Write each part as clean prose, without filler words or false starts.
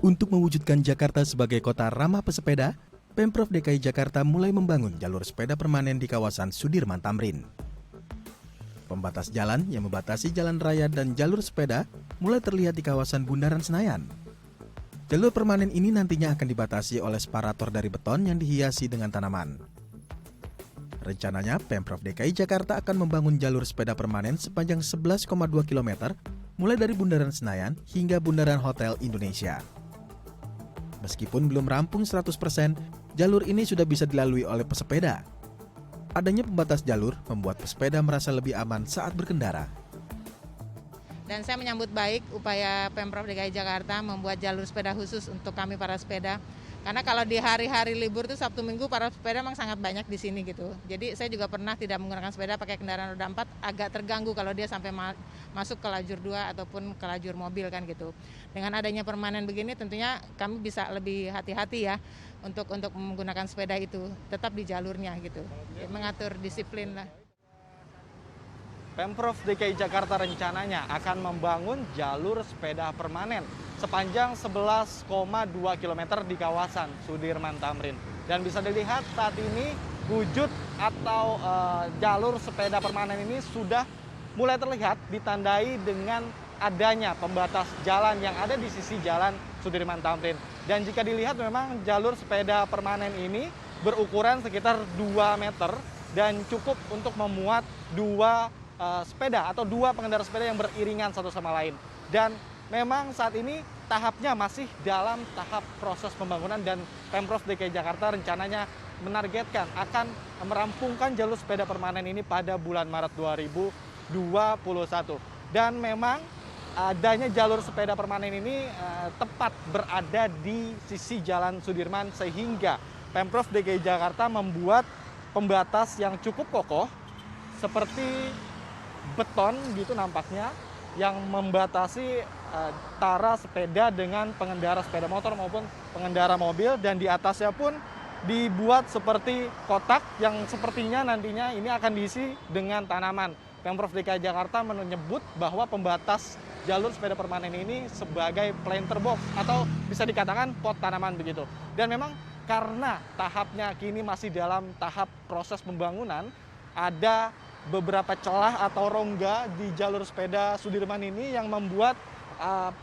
Untuk mewujudkan Jakarta sebagai kota ramah pesepeda, Pemprov DKI Jakarta mulai membangun jalur sepeda permanen di kawasan Sudirman Tamrin. Pembatas jalan yang membatasi jalan raya dan jalur sepeda mulai terlihat di kawasan Bundaran Senayan. Jalur permanen ini nantinya akan dibatasi oleh separator dari beton yang dihiasi dengan tanaman. Rencananya, Pemprov DKI Jakarta akan membangun jalur sepeda permanen sepanjang 11,2 km mulai dari Bundaran Senayan hingga Bundaran Hotel Indonesia. Meskipun belum rampung 100%, jalur ini sudah bisa dilalui oleh pesepeda. Adanya pembatas jalur membuat pesepeda merasa lebih aman saat berkendara. Dan saya menyambut baik upaya Pemprov DKI Jakarta membuat jalur sepeda khusus untuk kami para sepeda. Karena kalau di hari-hari libur tuh Sabtu Minggu para sepeda memang sangat banyak di sini gitu. Jadi saya juga pernah tidak menggunakan sepeda pakai kendaraan roda 4 agak terganggu kalau dia sampai masuk ke lajur 2 ataupun ke lajur mobil kan gitu. Dengan adanya permanen begini tentunya kami bisa lebih hati-hati ya untuk menggunakan sepeda itu tetap di jalurnya gitu. Mengatur disiplin lah. Pemprov DKI Jakarta rencananya akan membangun jalur sepeda permanen sepanjang 11,2 km di kawasan Sudirman Tamrin. Dan bisa dilihat saat ini wujud atau jalur sepeda permanen ini sudah mulai terlihat ditandai dengan adanya pembatas jalan yang ada di sisi jalan Sudirman Tamrin. Dan jika dilihat memang jalur sepeda permanen ini berukuran sekitar 2 meter dan cukup untuk memuat dua sepeda atau dua pengendara sepeda yang beriringan satu sama lain. Dan memang saat ini tahapnya masih dalam tahap proses pembangunan dan Pemprov DKI Jakarta rencananya menargetkan akan merampungkan jalur sepeda permanen ini pada bulan Maret 2021. Dan memang adanya jalur sepeda permanen ini tepat berada di sisi Jalan Sudirman sehingga Pemprov DKI Jakarta membuat pembatas yang cukup kokoh seperti beton gitu nampaknya yang membatasi antara sepeda dengan pengendara sepeda motor maupun pengendara mobil, dan di atasnya pun dibuat seperti kotak yang sepertinya nantinya ini akan diisi dengan tanaman. Pemprov DKI Jakarta menyebut bahwa pembatas jalur sepeda permanen ini sebagai planter box atau bisa dikatakan pot tanaman begitu. Dan memang karena tahapnya kini masih dalam tahap proses pembangunan, ada beberapa celah atau rongga di jalur sepeda Sudirman ini yang membuat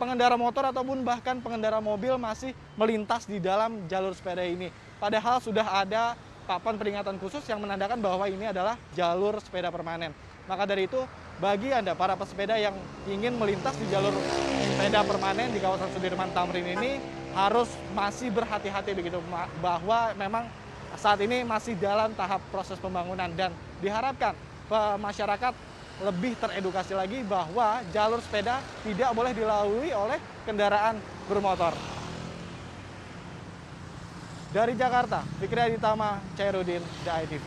pengendara motor ataupun bahkan pengendara mobil masih melintas di dalam jalur sepeda ini. Padahal sudah ada papan peringatan khusus yang menandakan bahwa ini adalah jalur sepeda permanen. Maka dari itu, bagi Anda para pesepeda yang ingin melintas di jalur sepeda permanen di kawasan Sudirman Tamrin ini harus masih berhati-hati begitu, bahwa memang saat ini masih dalam tahap proses pembangunan dan diharapkan masyarakat lebih teredukasi lagi bahwa jalur sepeda tidak boleh dilalui oleh kendaraan bermotor. Dari Jakarta, Fikri Aditama, Chairudin, The ITV.